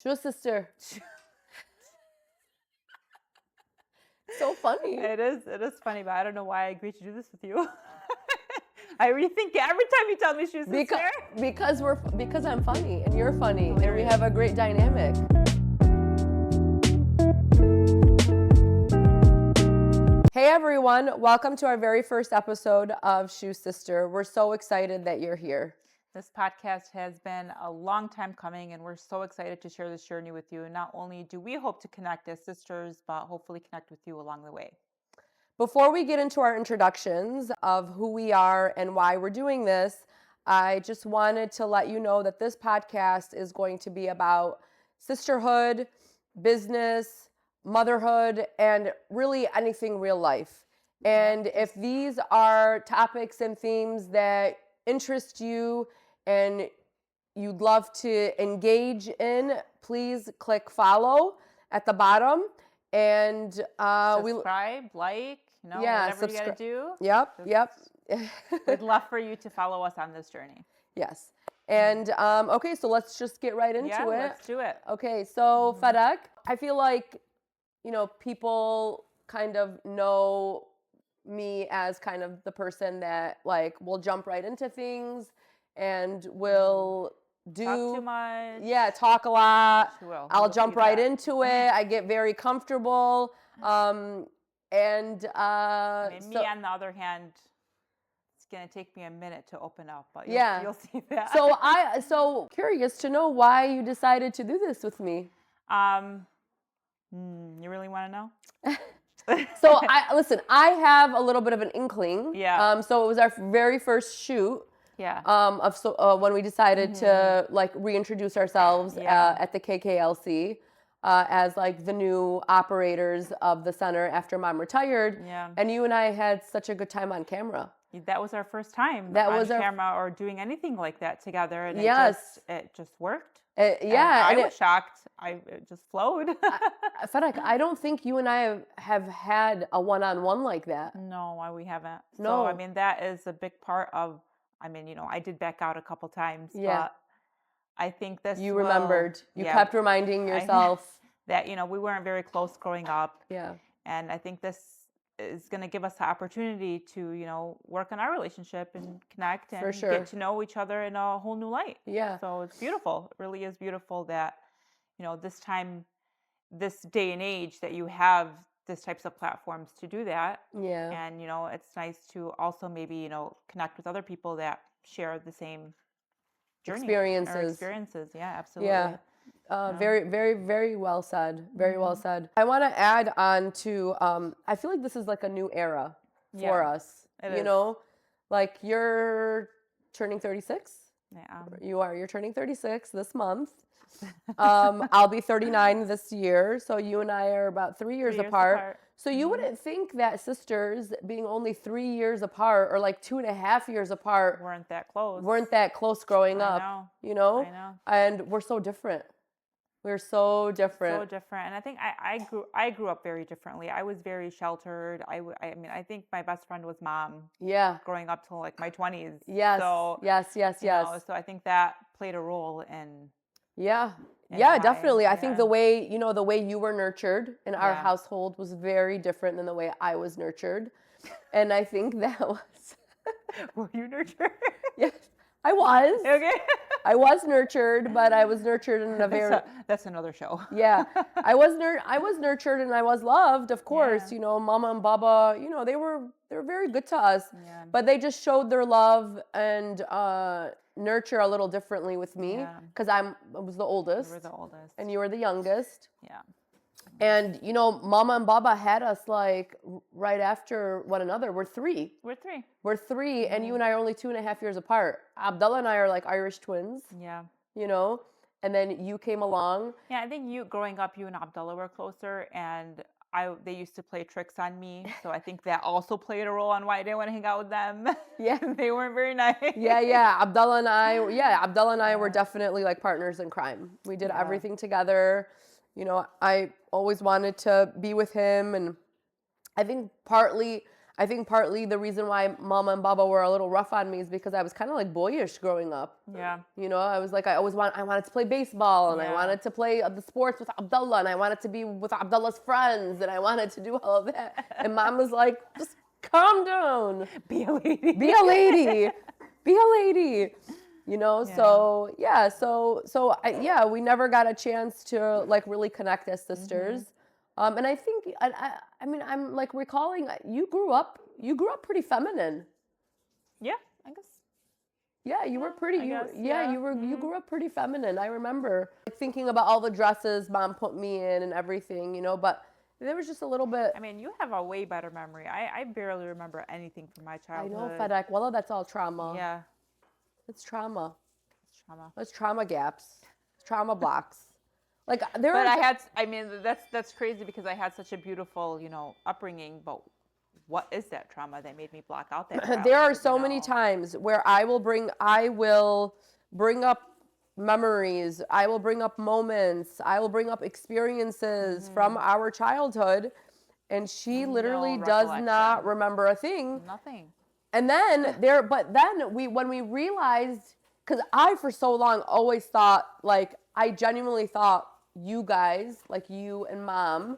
True sister. So funny. It is funny, but I don't know why I agreed to do this with you. I rethink it every time you tell me she's sister. Because I'm funny and you're funny and we Hilarious. have a great dynamic. Hey everyone, welcome to our very first episode of Shoe Sister. We're so excited that you're here. This podcast has been a long time coming, and we're so excited to share this journey with you. Not only do we hope to connect as sisters, but hopefully connect with you along the way. Before we get into our introductions of who we are and why we're doing this, I just wanted to let you know that this podcast is going to be about sisterhood, business, motherhood, and really anything real life. And if these are topics and themes that interest you and you'd love to engage in, please click follow at the bottom. And subscribe, like, whatever you gotta do. Yep. We'd love for you to follow us on this journey. Yes. And okay, so let's just get right into it. Let's do it. Okay, so Fadek, I feel like, people kind of know me as kind of the person that will jump right into things and will talk too much. Yeah, talk a lot. I'll jump right into it. I get very comfortable. Me on the other hand, it's gonna take me a minute to open up, but you'll see that. So curious to know why you decided to do this with me. You really want to know? So I have a little bit of an inkling. Yeah. So it was our very first shoot. Yeah. When we decided to reintroduce ourselves at the KKLC as the new operators of the center after Mom retired. Yeah. And you and I had such a good time on camera. That was our first time on camera or doing anything like that together, and it just worked. I was shocked. It just flowed. Fadek, I don't think you and I have had a one-on-one like that. No, we haven't. No. So, that is a big part of, I did back out a couple times, but I think this You remembered. You kept reminding yourself. That, we weren't very close growing up. Yeah. And I think this is going to give us the opportunity to, work on our relationship and connect and get to know each other in a whole new light. Yeah. So it's beautiful. It really is beautiful that, this day and age that you have these types of platforms to do that. Yeah. And, it's nice to also maybe, connect with other people that share the same journey. Experiences. Yeah, absolutely. Yeah. Very, very, very well said. Very well said. I want to add on to, I feel like this is a new era for us. It is. You're turning 36. Yeah. You're turning 36 this month. I'll be 39 this year. So you and I are about 3 years apart. So you wouldn't think that sisters being only 3 years apart or 2.5 years apart weren't that close growing up. I know. I know. And we're so different. We're so different. So different. And I think I grew up very differently. I was very sheltered. I think my best friend was Mom. Yeah. Growing up till my 20s. Yes. So, yes. So I think that played a role in. Yeah. Definitely. I think the way you were nurtured in our household was very different than the way I was nurtured. And I think that was. Were you nurtured? Yes. I was. Okay. I was nurtured, but I was nurtured in a very. That's another show. Yeah, I was nurtured and I was loved, of course. Yeah. Mama and Baba. They were very good to us. Yeah. But they just showed their love and nurture a little differently with me because I was the oldest. You were the oldest. And you were the youngest. Yeah. And Mama and Baba had us right after one another. We're three. And you and I are only 2.5 years apart. Abdullah and I are Irish twins. Yeah. And then you came along. Yeah, I think growing up, you and Abdullah were closer, and they used to play tricks on me. So I think that also played a role on why I didn't want to hang out with them. Yeah. They weren't very nice. Yeah. Abdullah and I were definitely partners in crime. We did everything together. I always wanted to be with him, and I think partly I think partly the reason why Mama and Baba were a little rough on me is because I was kind of like boyish growing up. Yeah. I was like, I wanted to play baseball, and I Yeah. wanted to play the sports with Abdullah, and I wanted to be with Abdullah's friends, and I wanted to do all of that. And Mom was like, just calm down. Be a lady. Be a lady. Be a lady. Yeah. So yeah, yeah, we never got a chance to like really connect as sisters. And I think, I mean, I'm like recalling, you grew up pretty feminine. Yeah, I guess. Yeah, you were pretty, I you, guess, yeah, yeah. you grew up pretty feminine. I remember like, thinking about all the dresses Mom put me in and everything, but there was just a little bit. I mean, you have a way better memory. I barely remember anything from my I childhood. know, Fadek. Well, that's all trauma. Yeah. It's trauma. It's trauma. It's trauma gaps. Trauma blocks. Like there But are. I mean, that's crazy because I had such a beautiful, upbringing, but what is that trauma that made me block out that There are childhood, so many times where I will bring up memories, I will bring up moments, I will bring up experiences from our childhood, and she literally does not remember a thing. Nothing. And then when we realized, because I for so long always thought, like, I genuinely thought you guys, like you and Mom,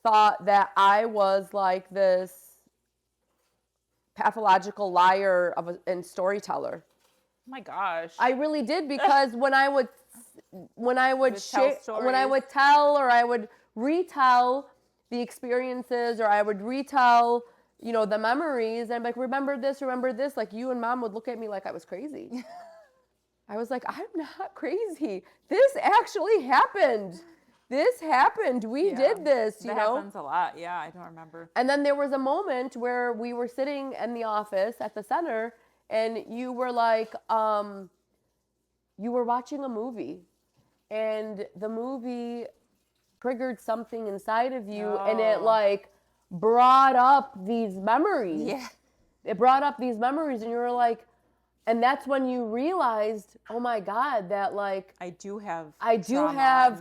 thought that I was like this pathological liar and storyteller. Oh my gosh. I really did, because when I would tell, or I would retell the experiences, or I would retell, the memories, and I'm like, remember this, like you and Mom would look at me like I was crazy. I was like, I'm not crazy. This actually happened. This happened. We did this, That happens a lot. Yeah, I don't remember. And then there was a moment where we were sitting in the office at the center, and you were like, you were watching a movie, and the movie triggered something inside of you, and it like brought up these memories. Yeah. It brought up these memories, and you were like, and that's when you realized, oh my God, that like I do have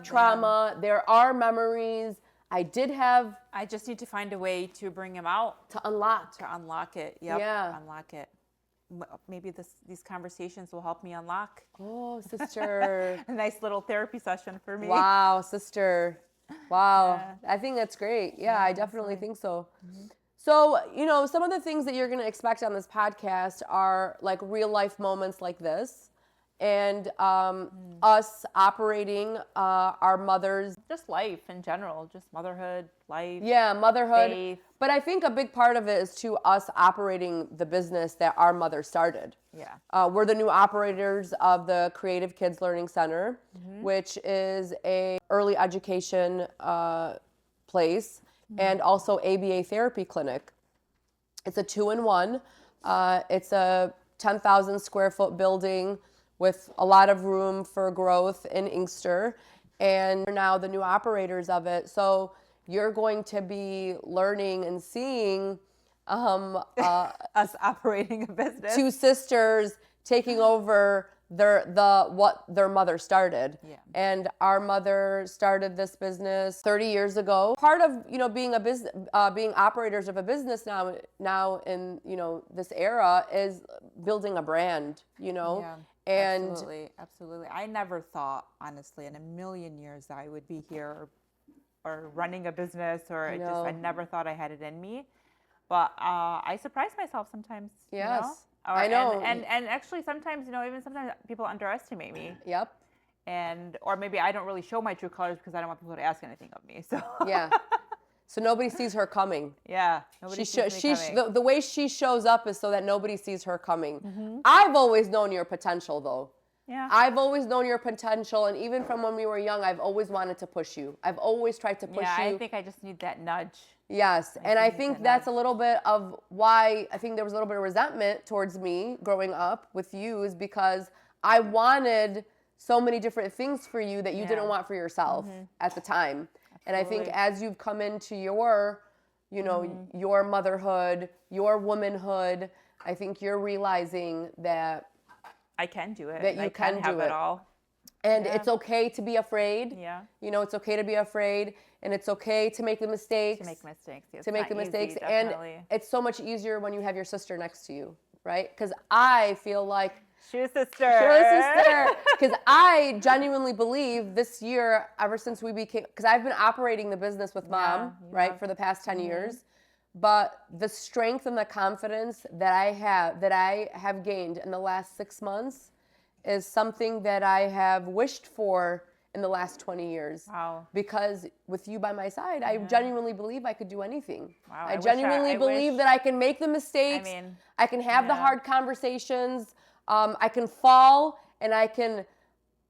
trauma. There are memories. I just need to find a way to bring them out. To unlock it. Yep. Yeah. Unlock it. Maybe these conversations will help me unlock. Oh, sister. A nice little therapy session for me. Wow, sister. Wow. Yeah. I think that's great. Yeah, I definitely think so. So, some of the things that you're going to expect on this podcast are like real life moments like this, and us operating our mothers. Just life in general, just motherhood, life. Yeah, motherhood. Faith. But I think a big part of it is to us operating the business that our mother started. Yeah. We're the new operators of the Creative Kids Learning Center, which is a early education place, and also ABA therapy clinic. It's a 2-in-1. It's a 10,000 square foot building with a lot of room for growth in Inkster, and we're now the new operators of it. So you're going to be learning and seeing us operating a business. Two sisters taking over what their mother started. Yeah. And our mother started this business 30 years ago. Part of being a business, being operators of a business now in this era is building a brand. Yeah. And Absolutely. I never thought, honestly, in a million years that I would be here or running a business, or I never thought I had it in me. But I surprise myself sometimes. Yes. I know. And actually sometimes, even sometimes people underestimate me. Yep. Or maybe I don't really show my true colors because I don't want people to ask anything of me. So yeah. So nobody sees her coming. Yeah. Nobody sees me coming. The way she shows up is so that nobody sees her coming. I've always known your potential, though. Yeah. I've always known your potential, and even from when we were young, I've always wanted to push you. I've always tried to push you. Yeah, I think I just need that nudge. Yes, and I think that's a little bit of why I think there was a little bit of resentment towards me growing up with you, is because I wanted so many different things for you that you didn't want for yourself at the time. Absolutely. And I think as you've come into your, your motherhood, your womanhood, I think you're realizing that I can do it. That you I can have it all. And it's okay to be afraid. Yeah. You know, it's okay to be afraid, and it's okay to make the mistakes. To make mistakes. It's to make the not mistakes. easy, And definitely. it's so much easier when you have your sister next to you, right? Because I feel like Shoe sister. Because I genuinely believe this year, ever since we became, because I've been operating the business with mom, right, for the past 10 years. But the strength and the confidence that I have gained in the last 6 months is something that I have wished for in the last 20 years. Wow. Because with you by my side, I genuinely believe I could do anything. Wow. I genuinely believe that I can make the mistakes. I can have the hard conversations. I can fall and I can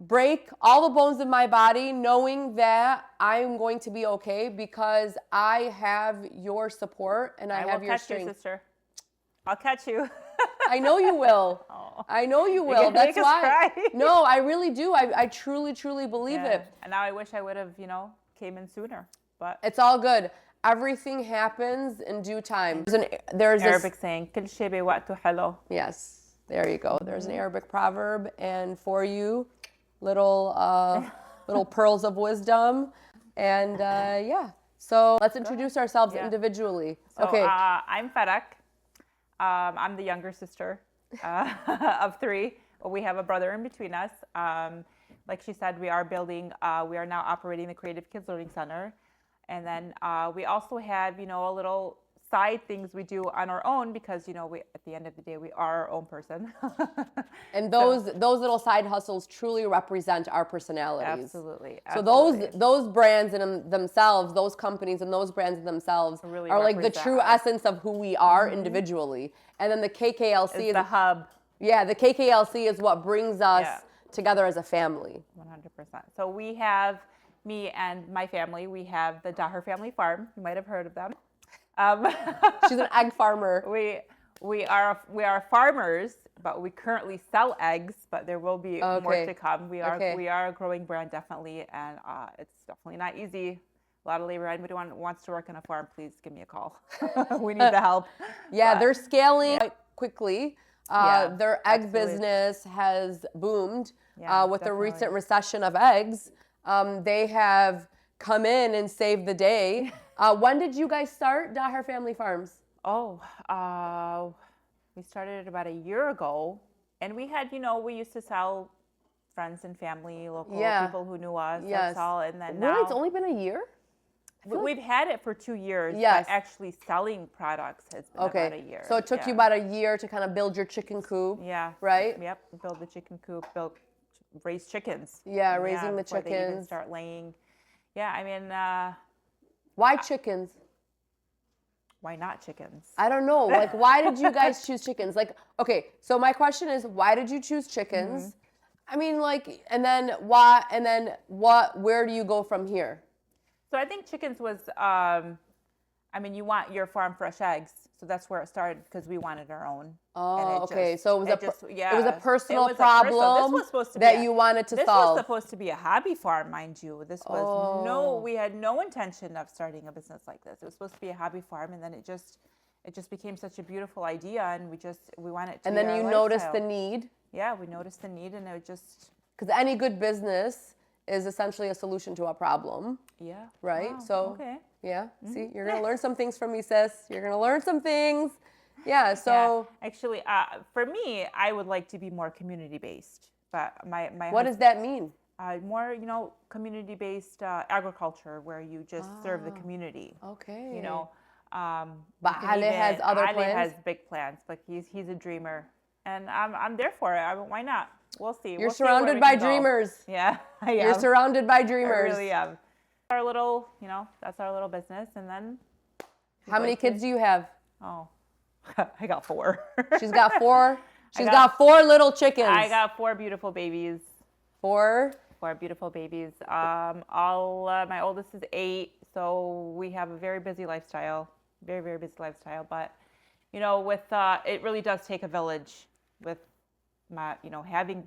break all the bones of my body knowing that I'm going to be okay because I have your support and I have your strength. I will catch you, sister. I'll catch you. I know you will. Oh. I know you will. That's why. Cry. No, I really do. I truly, truly believe it. And now I wish I would have, came in sooner. But it's all good. Everything happens in due time. There's Arabic saying, "Kul shay bi waqtu halo." Yes, there you go. There's an Arabic proverb, and for you, little pearls of wisdom, and So let's introduce ourselves individually. So, I'm Fadek. I'm the younger sister of 3. We have a brother in between us. Like she said, we are now operating the Creative Kids Learning Center. And then we also have, a little side things we do on our own because, at the end of the day, we are our own person. And those little side hustles truly represent our personalities. Absolutely. So those brands in themselves, those companies and those brands in themselves really are like the true essence of who we are individually. And then the KKLC is the hub. Yeah, the KKLC is what brings us together as a family. 100%. So we have me and my family. We have the Daher Family Farm. You might have heard of them. She's an egg farmer. We are farmers, but we currently sell eggs. But there will be more to come. We are a growing brand, definitely, and it's definitely not easy. A lot of labor. Anybody wants to work on a farm, please give me a call. We need the help. They're scaling quite quickly. Their egg business has boomed with the recent recession of eggs. They have come in and saved the day. When did you guys start Daher Family Farms? We started about a year ago, and we had, we used to sell friends and family, local people who knew us. That's all. And then now it's only been a year? We've had it for 2 years, but actually selling products has been about a year. So it took you about a year to kind of build your chicken coop, right? Yep, build the chicken coop, raise chickens. Yeah, raising the chickens. They even start laying. Why chickens? Why not chickens? I don't know. Like, why did you guys choose chickens? Like, okay, so my question is, why did you choose chickens? I mean, like, and then why, and then what, where do you go from here? So I think chickens was, you want your farm fresh eggs. So that's where it started because we wanted our own. Oh, okay. So it was a personal problem this was supposed to that you wanted to solve. This was supposed to be a hobby farm, mind you. This was we had no intention of starting a business like this. It was supposed to be a hobby farm, and then it just became such a beautiful idea, and we wanted to. And then you noticed the need. Yeah, we noticed the need, and it just because any good business is essentially a solution to a problem. Yeah. Right. Wow. So. Okay. Yeah. See, you're gonna learn some things from me, sis. You're gonna learn some things. Yeah. So actually, for me, I would like to be more community based. But my what does that mean? More, community-based agriculture where you just serve the community. Okay. But Ale has other plans. Ale has big plans, but he's a dreamer, and I'm there for it. Why not? We'll see. You're surrounded by dreamers. Yeah, I am. You're surrounded by dreamers. I really am. Our little, that's our little business, and then. How many kids do you have? Oh, I got 4. She's got 4. She's got 4 little chickens. I got 4 beautiful babies. 4 beautiful babies. My oldest is 8, so we have a very busy lifestyle, very, very busy lifestyle. But, with it really does take a village with my, having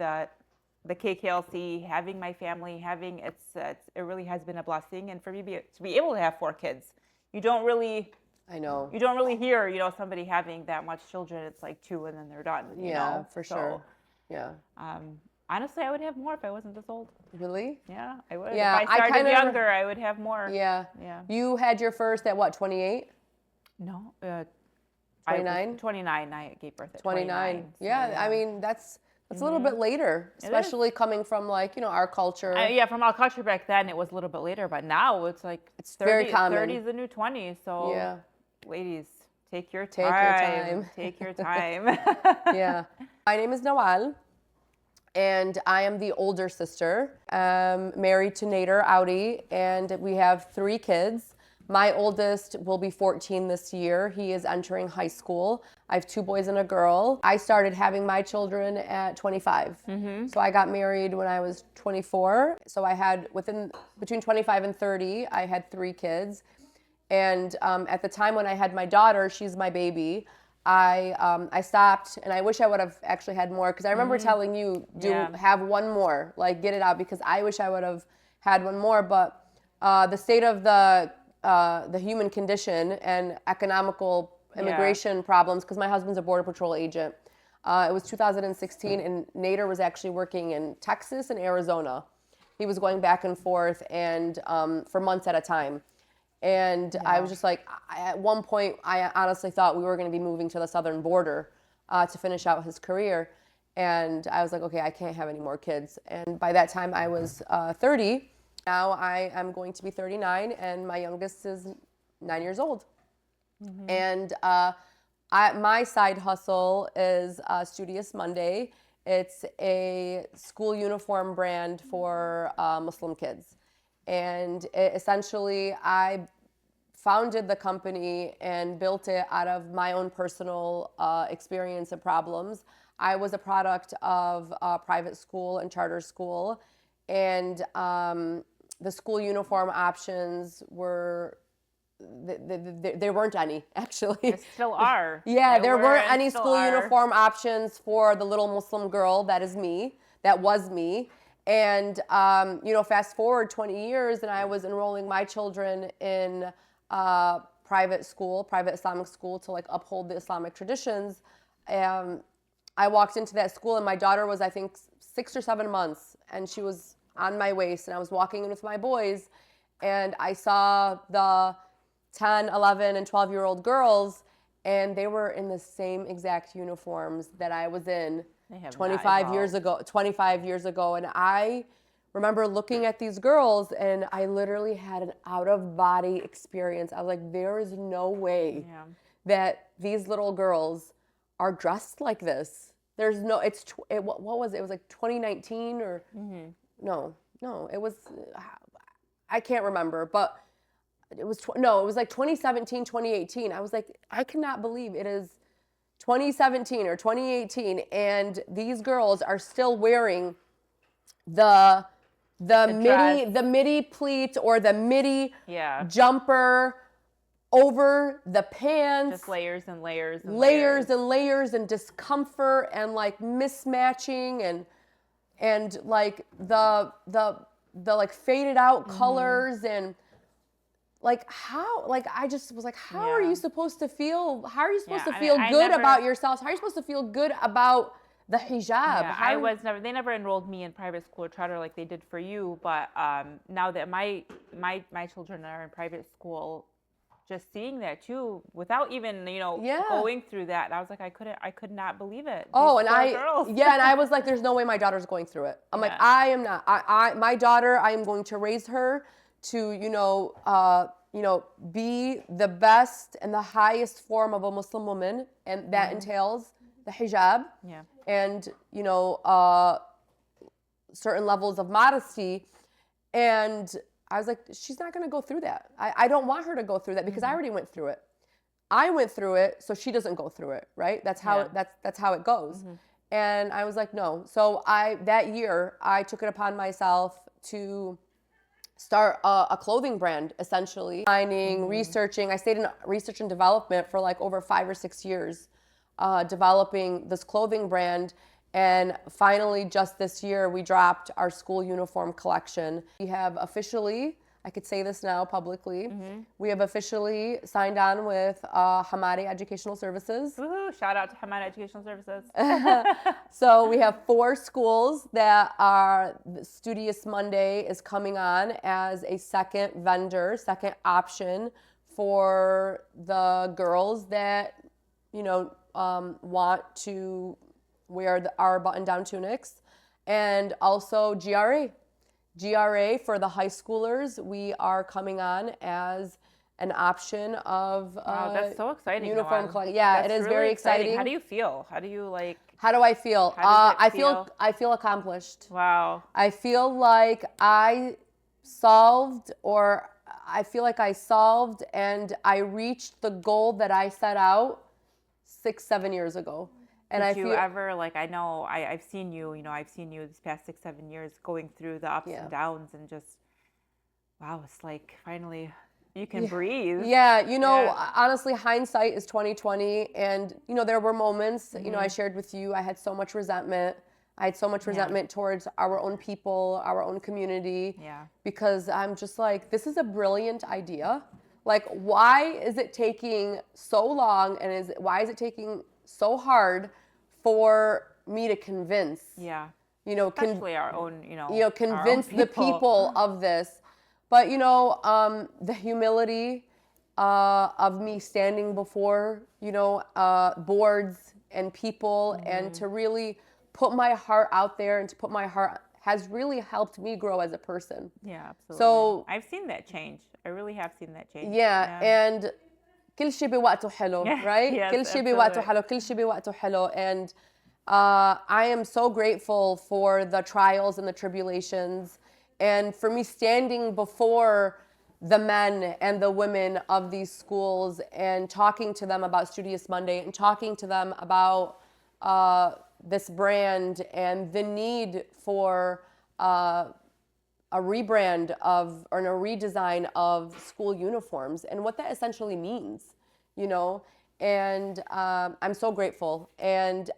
the KKLC, having my family, it really has been a blessing. And for me to be able to have 4 kids, you don't really hear, somebody having that much children. It's like 2 and then they're done. For sure. Yeah. Honestly, I would have more if I wasn't this old. Really? Yeah, I would. Yeah, If I started younger, I would have more. Yeah. Yeah. You had your first at what, 28? No, 29? 29. I gave birth at 29. 29. So, Yeah, I mean, that's a little bit later, especially coming from like, our culture. Yeah, from our culture back then, it was a little bit later, but now it's like It's very 30, common. 30 is the new 20. So, Yeah. ladies, take your Take your time. time. Take your time. Yeah. My name is Nawal, and I am the older sister. Married to Nader Audi, and we have 3 kids. My oldest will be 14 this year. He is entering high school. I have 2 boys and a girl. I started having my children at 25. So I got married when I was 24. So I had between 25 and 30, I had 3 kids. And at the time when I had my daughter, she's my baby, I stopped, and I wish I would have actually had more, because I remember telling you, have one more, like get it out, because I wish I would have had one more. But the state of the human condition and economical immigration problems, because my husband's a Border Patrol agent. It was 2016, and Nader was actually working in Texas and Arizona. He was going back and forth, and for months at a time. And I was just like, at one point, I honestly thought we were going to be moving to the southern border to finish out his career. And I was like, okay, I can't have any more kids. And by that time, I was 30. Now I am going to be 39, and my youngest is 9 years old. And my side hustle is Studious Monday. It's a school uniform brand for Muslim kids. And essentially, I founded the company and built it out of my own personal experience and problems. I was a product of a private school and charter school, and the school uniform options were, there weren't any, actually. There still are. Yeah, there weren't any school uniform options for the little Muslim girl that was me. And, fast forward 20 years, and I was enrolling my children in private Islamic school to like uphold the Islamic traditions. I walked into that school, and my daughter was, I think, 6 or 7 months, and she was on my waist, and I was walking in with my boys, and I saw the 10, 11, and 12-year-old girls, and they were in the same exact uniforms that I was in 25 years ago. And I remember looking at these girls, and I literally had an out-of-body experience. I was like, there is no way that these little girls are dressed like this. There's no, what was it? It was like 2019 or, no, it was, I can't remember, but it was like 2017, 2018. I was like, I cannot believe it is 2017 or 2018, and these girls are still wearing the midi pleat or the midi jumper over the pants. Just layers and layers and layers and discomfort and like mismatching and like the like faded out colors, and like how, like I just was like, how are you supposed to feel? How are you supposed to feel good about yourselves? How are you supposed to feel good about the hijab? Yeah, they never enrolled me in private school or charter like they did for you. But now that my children are in private school, just seeing that too, without even going through that, I was like, I could not believe it. Oh, and I was like, there's no way my daughter's going through it. I'm like, I am not. My daughter, I am going to raise her to be the best and the highest form of a Muslim woman, and that entails the hijab and certain levels of modesty. And I was like, she's not going to go through that. I don't want her to go through that, because I already went through it. I went through it, so she doesn't go through it, right? That's how that's how it goes. And I was like, no. So that year I took it upon myself to start a clothing brand, essentially. Finding, researching. I stayed in research and development for like over 5 or 6 years, developing this clothing brand. And finally, just this year, we dropped our school uniform collection. We have officially I could say this now publicly. We have officially signed on with Hamadi Educational Services. Woohoo! Shout out to Hamad Educational Services. So we have 4 schools that are, Studious Monday is coming on as a second vendor, second option for the girls that, want to wear our button-down tunics. And also GRA for the high schoolers, we are coming on as an option of wow, that's so exciting. Uniform Nawal. collection. Yeah, That's it is really very exciting. How do you feel? How do you How do I feel? How does it feel? I feel accomplished. Wow. I feel like I solved and I reached the goal that I set out 6-7 years ago. And Did you ever, I know I've seen you, I've seen you these past 6-7 years going through the ups and downs, and just, wow, it's like finally you can breathe. Yeah, honestly, hindsight is 20/20, and there were moments, I shared with you, I had so much resentment. I had so much resentment towards our own people, our own community. Yeah. Because I'm just like, this is a brilliant idea. Like, why is it taking so long, and why is it taking so hard for me to convince? Yeah. Especially our own, convince the people of this. But the humility of me standing before boards and people, and to really put my heart out there, and to put my heart has really helped me grow as a person. Yeah, absolutely. So I've seen that change. I really have seen that change. Yeah. And كل شيء بوقته حلو, right? Yes, كل شيء بوقته حلو, كل شيء بوقته حلو. And I am so grateful for the trials and the tribulations, and for me standing before the men and the women of these schools and talking to them about Studious Monday, and talking to them about this brand and the need for a rebrand or a redesign of school uniforms, and what that essentially means, and I'm so grateful, and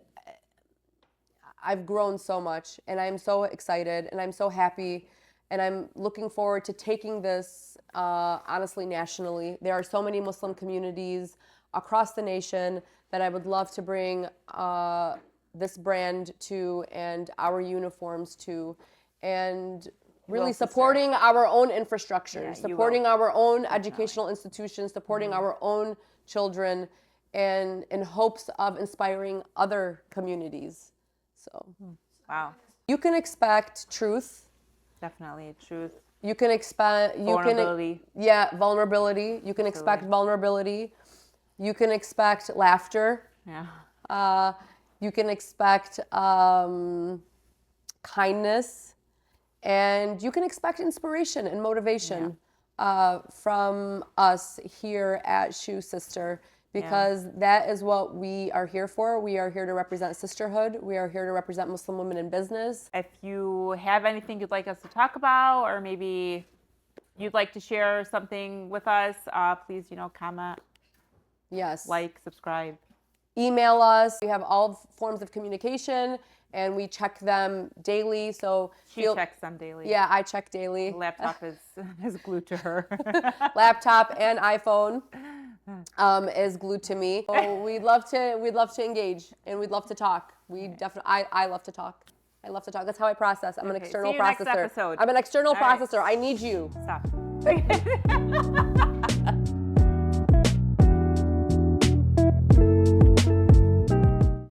I've grown so much, and I'm so excited, and I'm so happy, and I'm looking forward to taking this honestly nationally. There are so many Muslim communities across the nation that I would love to bring this brand to, and our uniforms to, and really supporting our own infrastructure, supporting our own educational institutions, supporting our own children, and in hopes of inspiring other communities. So, wow. You can expect truth. Definitely truth. You can expect vulnerability. Vulnerability. You can expect vulnerability. You can expect laughter. Yeah. You can expect kindness, and you can expect inspiration and motivation from us here at Shoe Sister, because that is what we are here for. We are here to represent sisterhood. We are here to represent Muslim women in business. If you have anything you'd like us to talk about, or maybe you'd like to share something with us, please, comment. Yes. Like, subscribe. Email us. We have all forms of communication, and we check them daily. So she checks them daily. Yeah, I check daily. The laptop is glued to her. Laptop and iPhone is glued to me. So we'd love to engage, and we'd love to talk. I love to talk. I love to talk. That's how I process. I'm an external processor. Next episode. I'm an external processor. I need you. Stop.